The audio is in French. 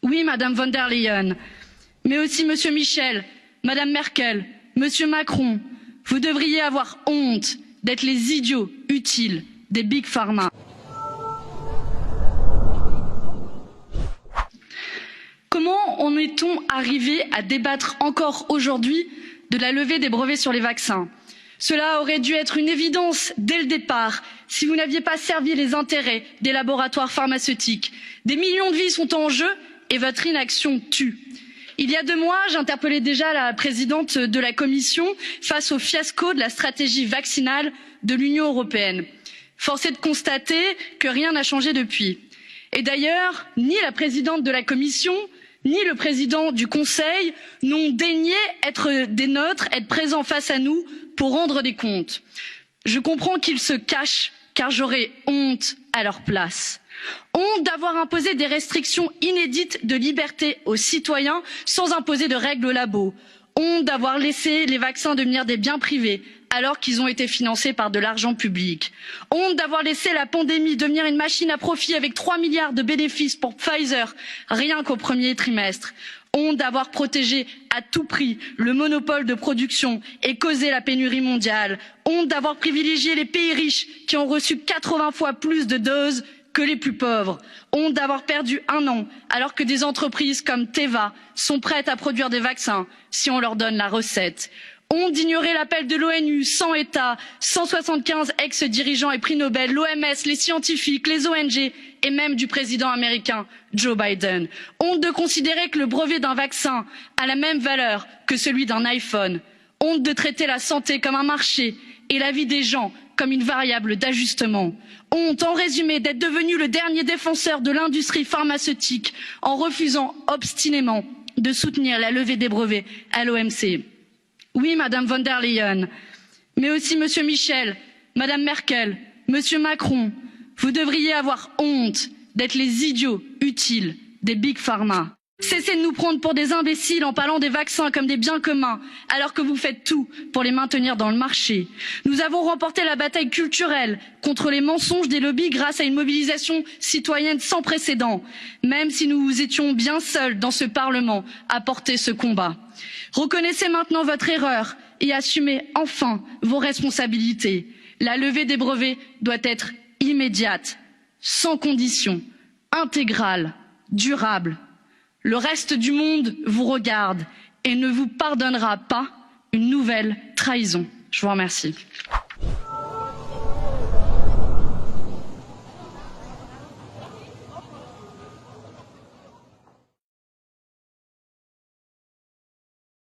Oui, Madame von der Leyen, mais aussi Monsieur Michel, Madame Merkel, Monsieur Macron, vous devriez avoir honte d'être les idiots utiles des Big Pharma. Comment en est-on arrivé à débattre encore aujourd'hui de la levée des brevets sur les vaccins? Cela aurait dû être une évidence dès le départ si vous n'aviez pas servi les intérêts des laboratoires pharmaceutiques. Des millions de vies sont en jeu et votre inaction tue. Il y a 2 mois, j'interpellais déjà la présidente de la Commission face au fiasco de la stratégie vaccinale de l'Union européenne. Force est de constater que rien n'a changé depuis. Et d'ailleurs, ni la présidente de la Commission, ni le président du Conseil n'ont daigné être des nôtres, être présents face à nous pour rendre des comptes. Je comprends qu'ils se cachent, car j'aurais honte à leur place. Honte d'avoir imposé des restrictions inédites de liberté aux citoyens sans imposer de règles au labo. Honte d'avoir laissé les vaccins devenir des biens privés alors qu'ils ont été financés par de l'argent public. Honte d'avoir laissé la pandémie devenir une machine à profit avec 3 milliards de bénéfices pour Pfizer rien qu'au premier trimestre. Honte d'avoir protégé à tout prix le monopole de production et causé la pénurie mondiale. Honte d'avoir privilégié les pays riches qui ont reçu 80 fois plus de doses que les plus pauvres. Honte d'avoir perdu 1 an alors que des entreprises comme Teva sont prêtes à produire des vaccins si on leur donne la recette. Honte d'ignorer l'appel de l'ONU, 100 États, 175 ex-dirigeants et prix Nobel, l'OMS, les scientifiques, les ONG et même du président américain Joe Biden. Honte de considérer que le brevet d'un vaccin a la même valeur que celui d'un iPhone. Honte de traiter la santé comme un marché et la vie des gens comme une variable d'ajustement. Honte, en résumé, d'être devenu le dernier défenseur de l'industrie pharmaceutique en refusant obstinément de soutenir la levée des brevets à l'OMC. Oui, Madame von der Leyen, mais aussi Monsieur Michel, Madame Merkel, Monsieur Macron, vous devriez avoir honte d'être les idiots utiles des Big Pharma. Cessez de nous prendre pour des imbéciles en parlant des vaccins comme des biens communs, alors que vous faites tout pour les maintenir dans le marché. Nous avons remporté la bataille culturelle contre les mensonges des lobbies grâce à une mobilisation citoyenne sans précédent, même si nous étions bien seuls dans ce Parlement à porter ce combat. Reconnaissez maintenant votre erreur et assumez enfin vos responsabilités. La levée des brevets doit être immédiate, sans condition, intégrale, durable. Le reste du monde vous regarde et ne vous pardonnera pas une nouvelle trahison. Je vous remercie.